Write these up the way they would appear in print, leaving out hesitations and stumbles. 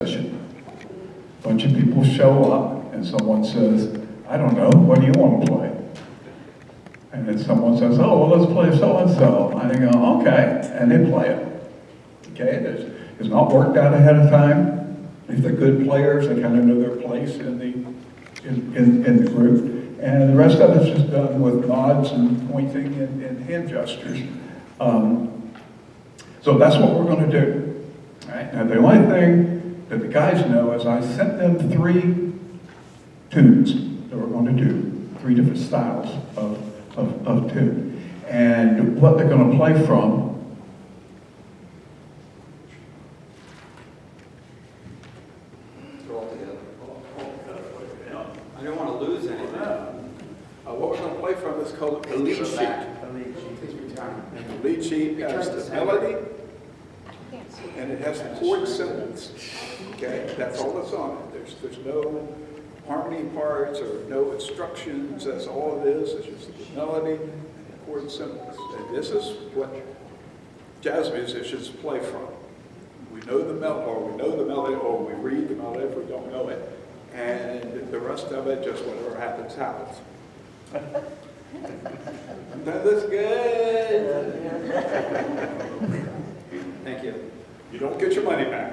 A bunch of people show up and someone says, I don't know, what do you want to play? And then someone says, oh, well, let's play so-and-so. And they go, okay, and they play it. Okay, it's not worked out ahead of time. If they're good players, they kind of know their place in the group. And the rest of it's just done with nods and pointing and hand gestures. So that's what we're going to do. All right? Now, the only thing that the guys know is I sent them 3 tunes that we're going to do, 3 different styles of tune. And what they're going to play from I don't want to lose anything. What we're going to play from is called the lead sheet. The lead sheet has the melody, and it has the chord symbols. Okay, that's all that's on it. There's no harmony parts or no instructions. That's all it is. It's just the melody and the chord symbols. And this is what jazz musicians play from. We know the melody, or we read the melody if we don't know it. And the rest of it, just whatever happens, happens. That looks good. Thank you. You don't get your money back.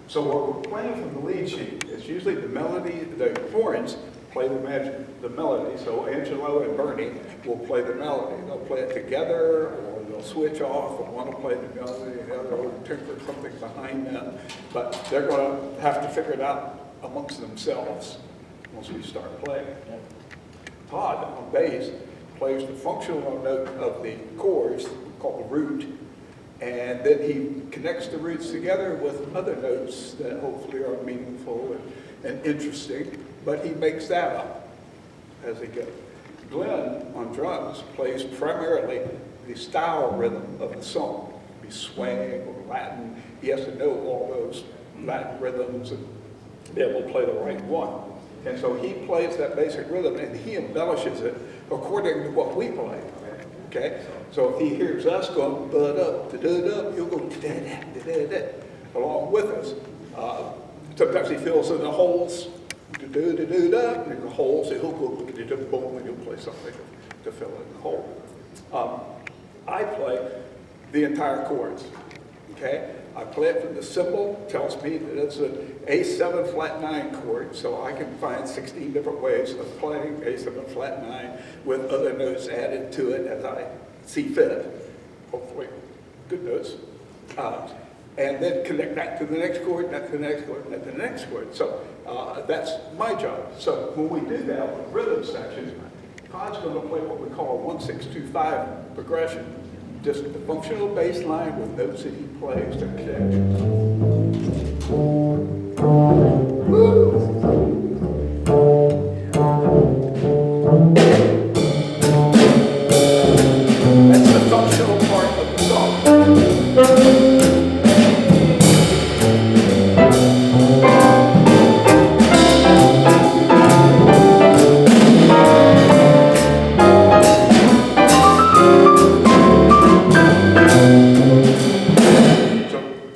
So what we're playing from the lead sheet is usually the melody, the horns play the melody. So Angelo and Bernie will play the melody. They'll play it together, or they'll switch off and one will play the melody, and the other will tinker something behind them. But they're going to have to figure it out amongst themselves once we start playing. Todd on bass plays the functional note of the chords called the root, and then he connects the roots together with other notes that hopefully are meaningful and interesting, but he makes that up as he goes. Glenn on drums plays primarily the style rhythm of the song. Be swing or Latin. He has to know all those Latin rhythms and be able to play the right one. And so he plays that basic rhythm and he embellishes it according to what we play. Okay? So if he hears us going ba-da, da-da-da, he'll go da-da, da-da-da along with us. Sometimes he fills in the holes, da-da-da-da-da, in the holes, so he'll go da-da-boom, and he'll play something to fill in the hole. I play the entire chords. Okay? I play it from the symbol, tells me that it's an A7 flat 9 chord, so I can find 16 different ways of playing A7 flat 9 with other notes added to it as I see fit. Hopefully, good notes. And then connect that to the next chord, that to the next chord, that to the next chord. So that's my job. So when we do that with rhythm section, Todd's going to play what we call a 1-6-2-5 progression. Just the functional bass line with notes that he plays to connect. That's the functional part of the song.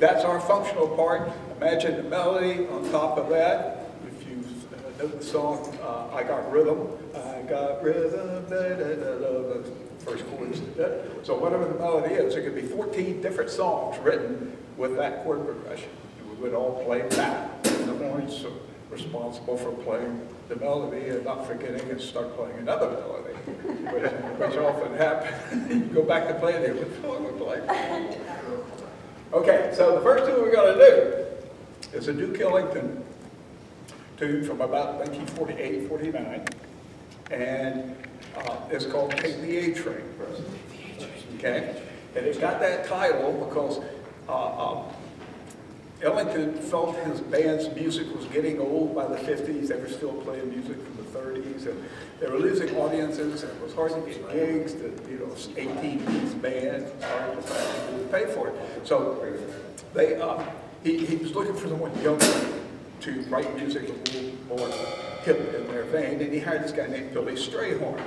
That's our functional part. Imagine the melody on top of that. If you know the song, I Got Rhythm, I got rhythm, da, da, da, da, the first chords. So whatever the melody is, there could be 14 different songs written with that chord progression. We would all play that. And the horns are responsible for playing the melody and not forgetting and start playing another melody, which often happens. You go back to playing it, which song we play? Okay, so the first tune we're going to do is a Duke Ellington tune from about 1948-49, and it's called Take the A Train. Okay, and it got that title because Ellington felt his band's music was getting old by the 50s. They were still playing music from the 30s, and they were losing audiences, and it was hard to get gigs. The 18-piece band, hard to pay for it. So he was looking for someone younger to write music a little more hip in their vein, and he hired this guy named Billy Strayhorn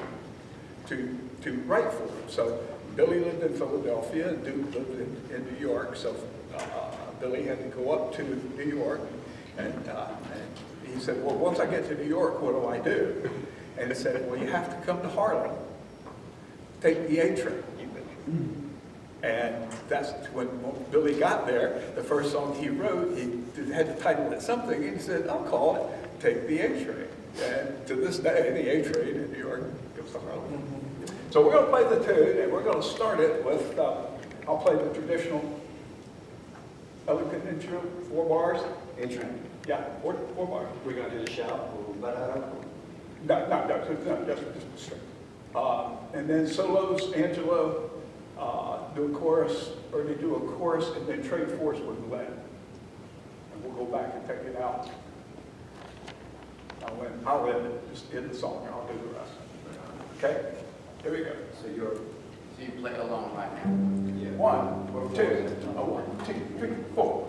to write for him. So Billy lived in Philadelphia and Duke lived in New York, so Billy had to go up to New York, and he said, well, once I get to New York, what do I do? And he said, well, you have to come to Harlem, take the A train. And that's when Billy got there, the first song he wrote, he had to title it something, and he said, I'll call it Take the A Train. And to this day, the A Train in New York goes to Harlem. So we're going to play the tune, and we're going to start it with, I'll play the traditional elegant intro, 4 bars. Intro. Yeah, four bars. We're going to do the shout. No, just straight. And then solos, Angelo, do a chorus, or they do a chorus, and then trade force with Glenn. And we'll go back and take it out. I'll end it, just end the song, and I'll do the rest. Okay? Here we go. So you play along right now. Yeah. 1, 2, 1, 2, 3, 4.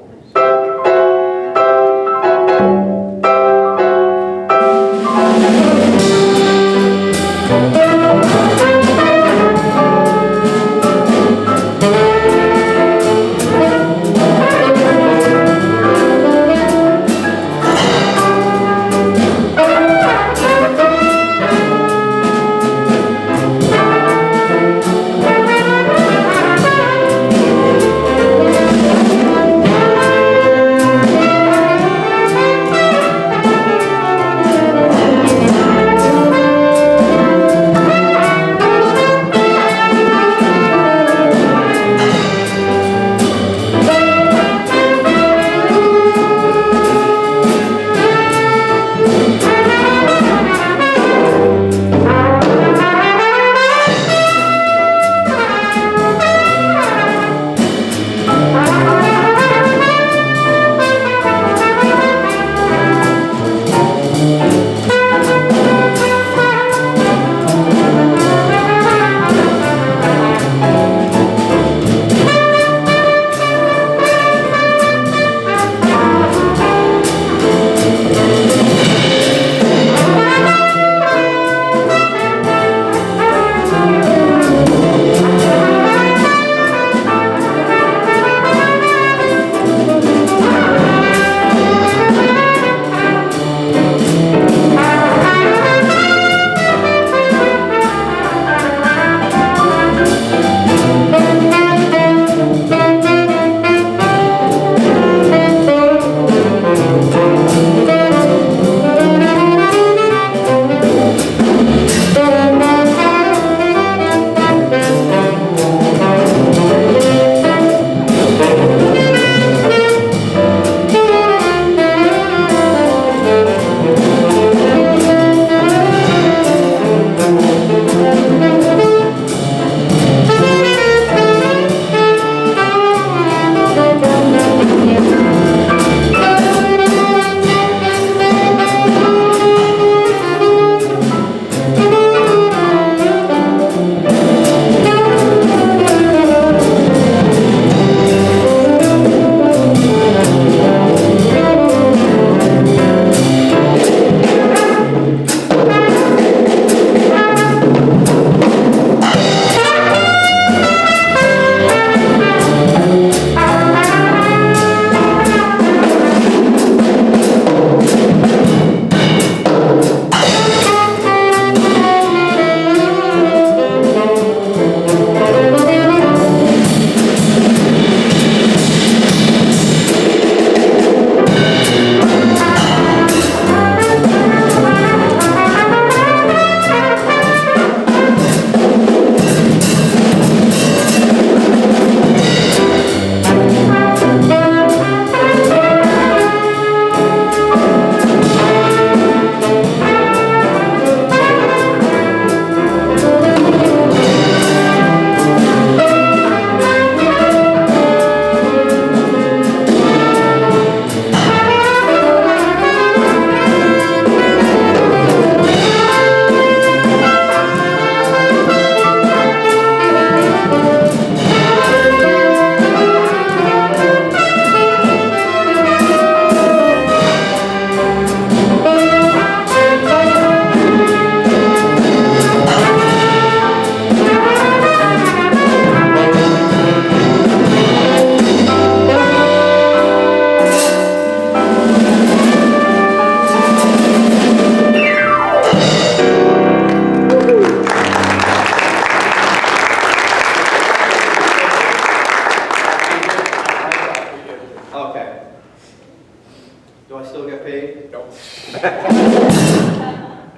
Do I still get paid? Nope.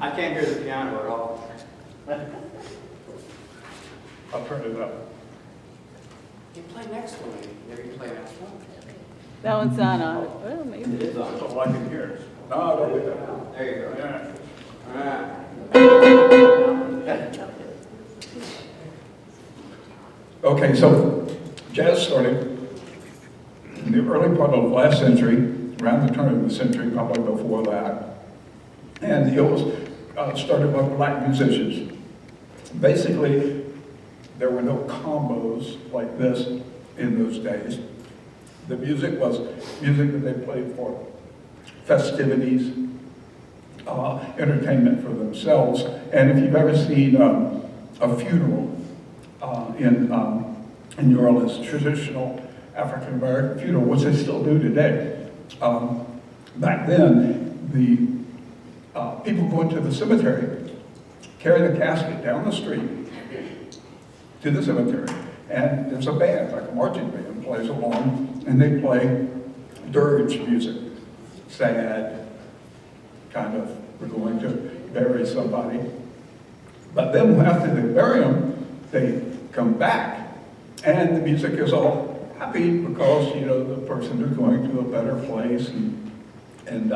I can't hear the piano at all. I'll turn it up. You play next one, maybe you play next one. That one's not on. Well, maybe. It is on. That's all I can hear. No, don't do that. There you go. Yeah. Alright. Okay, so jazz started in the early part of the last century, around the turn of the century, probably before that. And it was started by black musicians. Basically, there were no combos like this in those days. The music was music that they played for festivities, entertainment for themselves. And if you've ever seen a funeral in New Orleans, traditional African-American funeral, which they still do today, back then, the people go into the cemetery, carry the casket down the street to the cemetery, and there's a band, like a marching band, plays along, and they play dirge music, sad, kind of, we're going to bury somebody. But then after they bury them, they come back, and the music is all happy because, you know, the person is going to a better place, and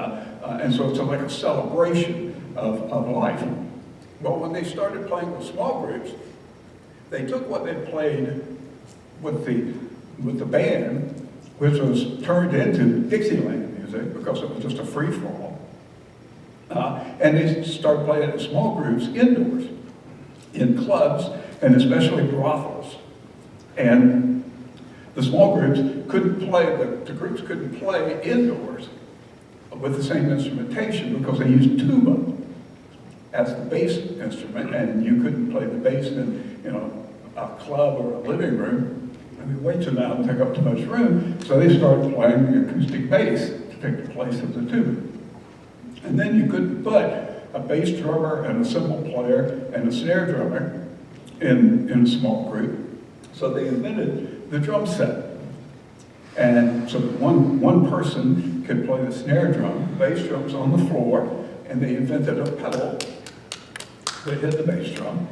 so it's like a celebration of life. But when they started playing with small groups, they took what they played with the band, which was turned into Dixieland music because it was just a free-for-all, and they started playing in small groups indoors, in clubs, and especially brothels. And the small groups couldn't play, the groups couldn't play indoors with the same instrumentation because they used tuba as the bass instrument, and you couldn't play the bass in a club or a living room. I mean, way too loud and take up too much room, so they started playing the acoustic bass to take the place of the tuba. And then you couldn't put a bass drummer and a cymbal player and a snare drummer in a small group, so they invented the drum set. And so one person could play the snare drum, bass drum's on the floor, and they invented a pedal that hit the bass drum.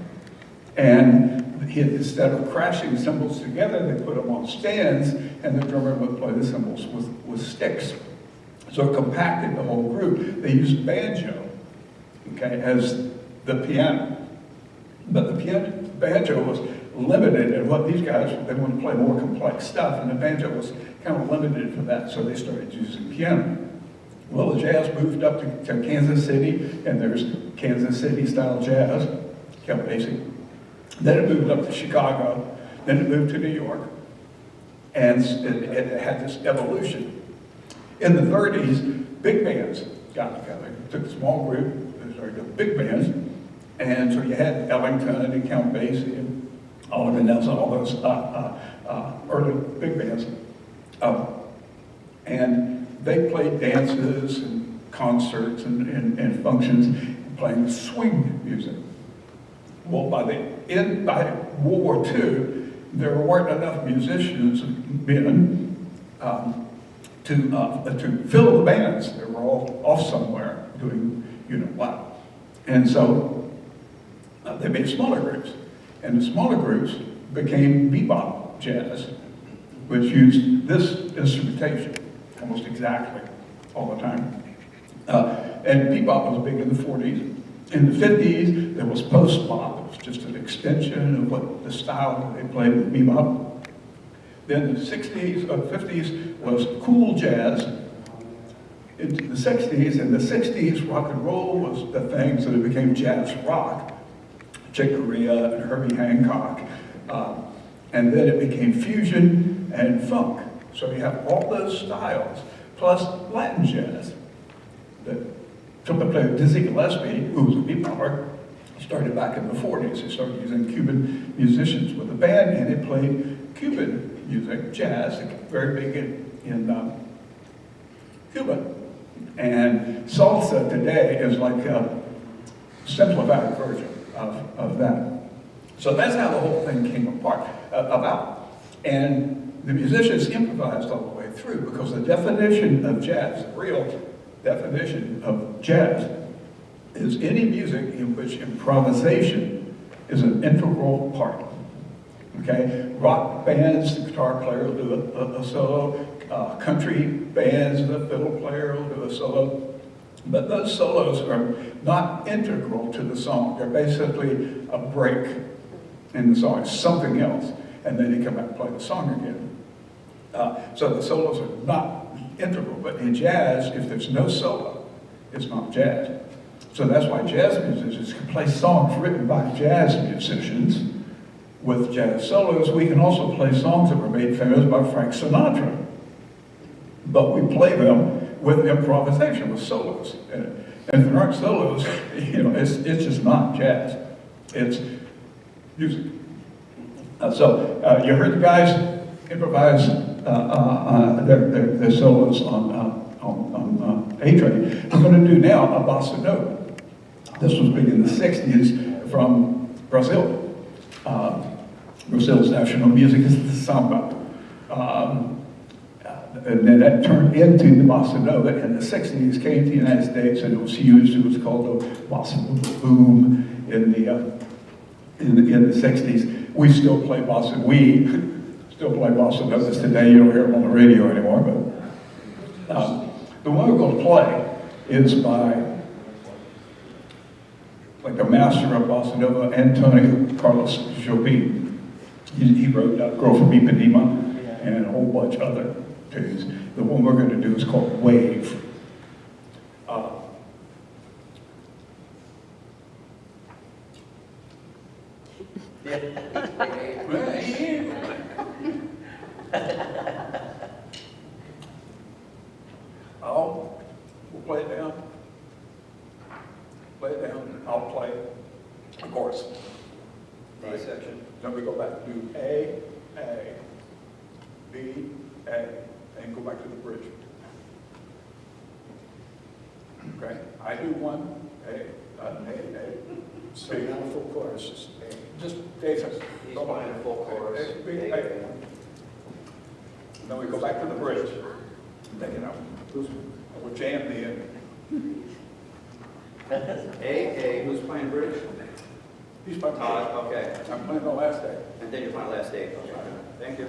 And instead of crashing cymbals together, they put them on stands, and the drummer would play the cymbals with sticks. So it compacted the whole group. They used banjo, okay, as the piano. But the banjo was limited, and what these guys, they wanted to play more complex stuff, and the banjo was kind of limited for that, so they started using piano. Well, the jazz moved up to Kansas City, and there's Kansas City style jazz, kind of basic. Then it moved up to Chicago, then it moved to New York, and it had this evolution. In the 30s, big bands got together, took a small group, started big bands, and so you had Ellington and Count Basie and Oliver Nelson, all those early big bands. And they played dances and concerts and functions, playing swing music. Well, by World War II, there weren't enough musicians, men, to fill the bands. They were all off somewhere doing, what. And so they made smaller groups. And the smaller groups became bebop jazz, which used this instrumentation almost exactly all the time. And bebop was big in the 40s. In the 50s, there was post-bop. It was just an extension of what the style that they played with bebop. Then the 60s or 50s was cool jazz. Into the 60s, in the 60s, rock and roll was the thing, so it became jazz rock. Chick Corea and Herbie Hancock. And then it became fusion and funk. So you have all those styles, plus Latin jazz. The trumpet player Dizzy Gillespie, who was a bebopper, started back in the 40s. He started using Cuban musicians with a band, and he played Cuban music, jazz, very big in Cuba. And salsa today is like a simplified version of that. So that's how the whole thing came about. And the musicians improvised all the way through, because the definition of jazz, the real definition of jazz is any music in which improvisation is an integral part. Okay, rock bands, the guitar player will do a solo. Country bands, the fiddle player will do a solo. But those solos are not integral to the song. They're basically a break in the song. It's something else. And then you come back and play the song again. So the solos are not integral. But in jazz, if there's no solo, it's not jazz. So that's why jazz musicians can play songs written by jazz musicians with jazz solos. We can also play songs that were made famous by Frank Sinatra. But we play them with improvisation, with solos. And if there aren't solos, it's just not jazz. It's music. You heard the guys improvise their solos on A-Train. I'm going to do now a bossa nova. This was big in the 60s from Brazil. Brazil's national music is the samba. And then that turned into the bossa nova in the 60s, came to the United States, and it was used. It was called the bossa nova boom in the 60s. We still play bossa novas today. You don't hear them on the radio anymore. But the one we're going to play is by the master of bossa nova, Antonio Carlos Jobim. He wrote "Girl from Ipanema" and a whole bunch of other tunes. The one we're going to do is called "Wave." We'll play it down. Play it down. I'll play the chorus. A section. Then we go back to do A, B, A, and go back to the bridge. Okay? I do one, A. So now the full chorus is A. Just A. He's playing a full chorus. A, B, A. And then we go back to the bridge. Take it out. We'll jam the end. A, who's playing bridge? He's my Todd, okay. I'm playing the last day. And then you're playing last day. Okay. Thank you.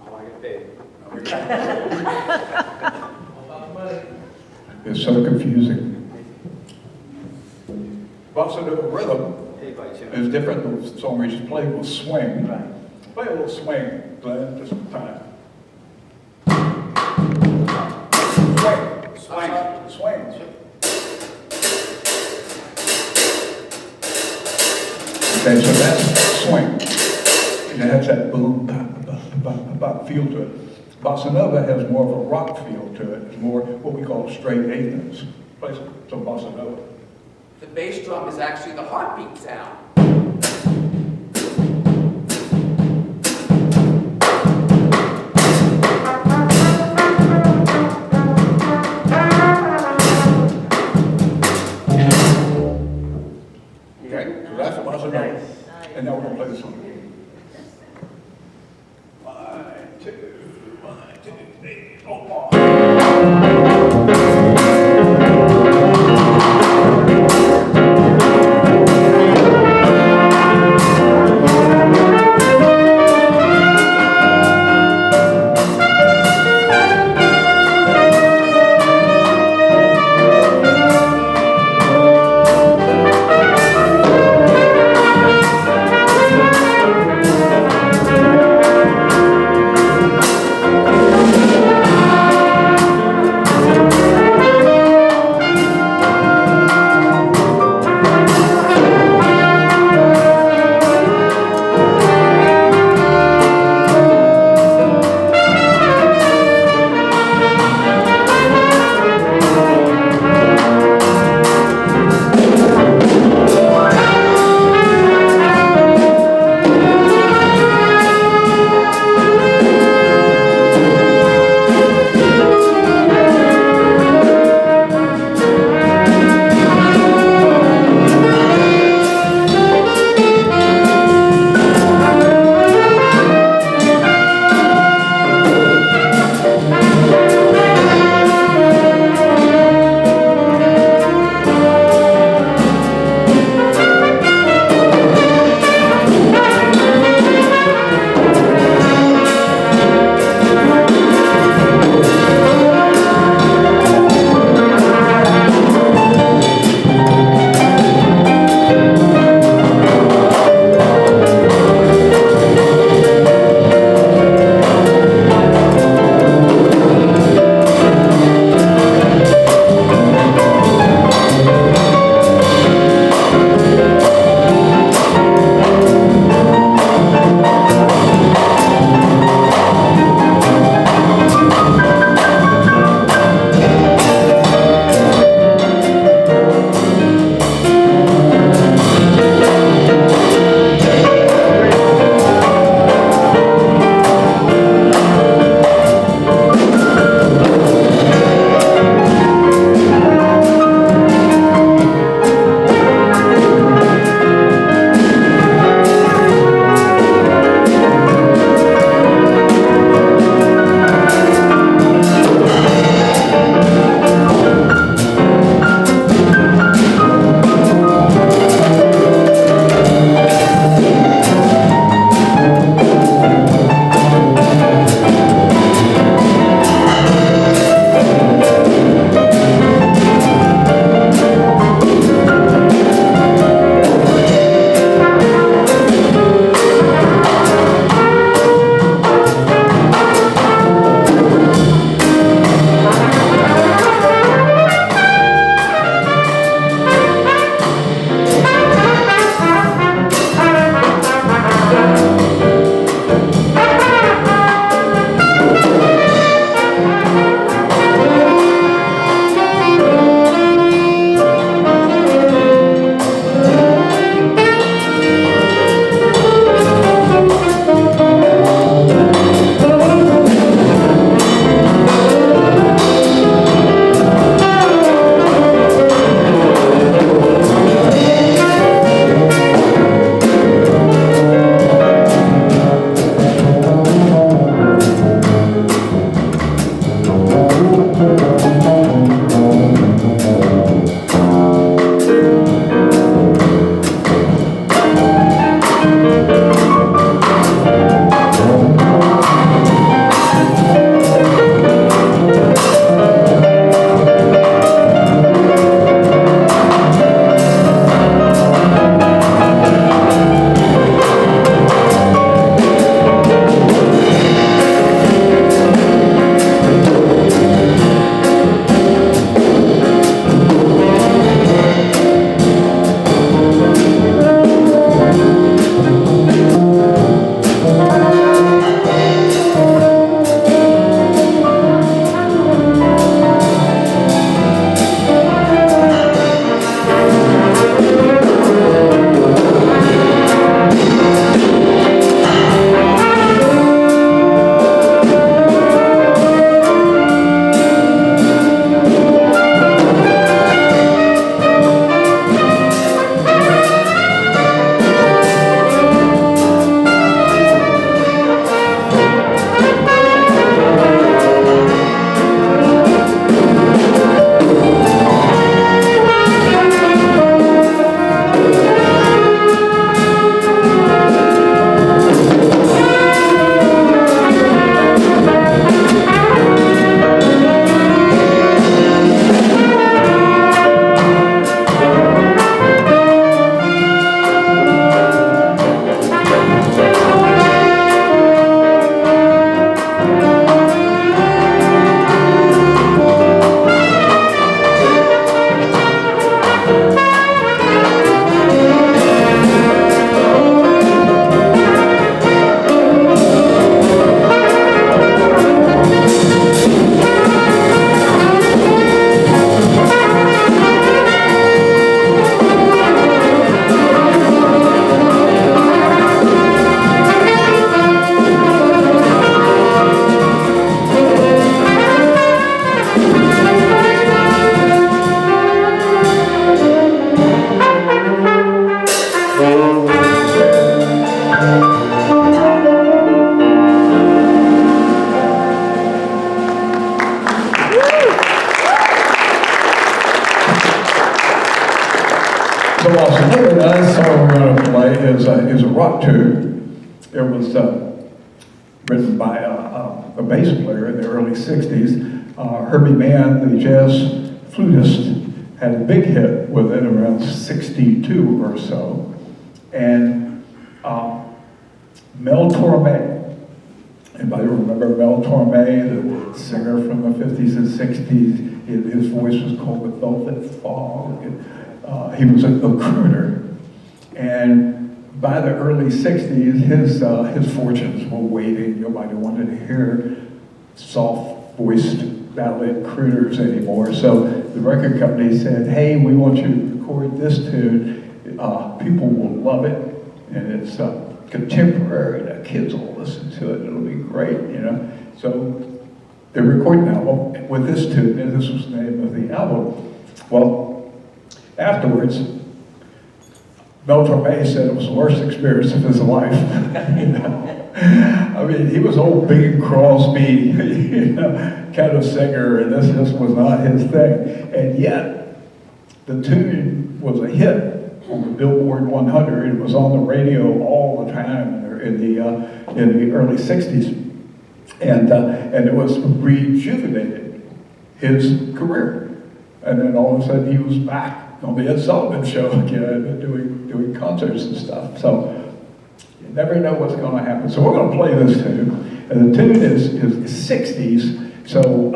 I want to get paid. It's so confusing. Bossa nova rhythm Hey, buddy, Tim. is different than the song we just played with swing. Play a little swing, Glenn, just for time. Swing. Swing. Okay, so that's swing. And it has that boom, bop, bop, bop, bop feel to it. Bossa nova has more of a rock feel to it. It's more what we call straight eighth notes. Play some bossa nova. The bass drum is actually the heartbeat sound. Okay, so that's a bossa nova. And now we're going to play the song. 1, 2, 3, 4. The last song we're going to play is a rock tune. It was written by a bass player in the early 60s. Herbie Mann, the jazz flutist, had a big hit with it around 62 or so. And Mel Torme, anybody remember Mel Torme, the singer from the 50s and 60s? His voice was called the Velvet Fog. He was a crooner. And by the early 60s, his fortunes were waning. Nobody wanted to hear soft-voiced ballad crooners anymore. So the record company said, hey, we want you to record this tune. People will love it. And it's contemporary. The kids will listen to it. It'll be great, you know. So they recorded an album with this tune, and this was the name of the album. Well, afterwards, Mel Torme said it was the worst experience of his life. You know? I mean, he was old Bing Crosby, you know, kind of singer, and this was not his thing. And yet, the tune was a hit on the Billboard 100. It was on the radio all the time in the early 60s. And it was rejuvenated his career. And then all of a sudden he was back on the Ed Sullivan Show again, doing concerts and stuff. So you never know what's going to happen. So we're going to play this tune. And the tune is 60s. So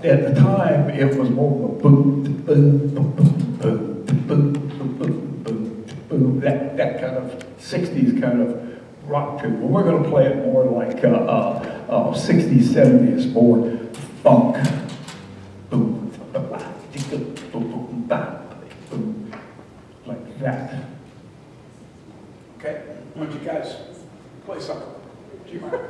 at the time it was more of a boom, boom, boom, boom, boom, boom, boom, boom, boom, boom, that kind of 60s kind of rock tune. But we're going to play it more like 60s, 70s, more funk. Boom, ba, ba, boom, boom, ba, boom, like that. Okay, why don't you guys play something? Do you mind?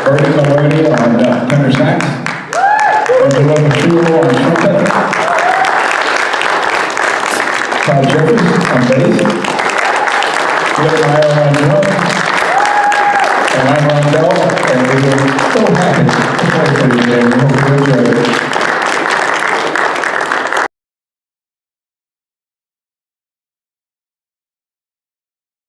Bernie Maloney on tenor sax. Angela Machule on trumpet. Todd Jeffries on bass. Jeremiah on drums. And I'm Ron Bell, and we are so happy to play for you today. We hope you enjoy it.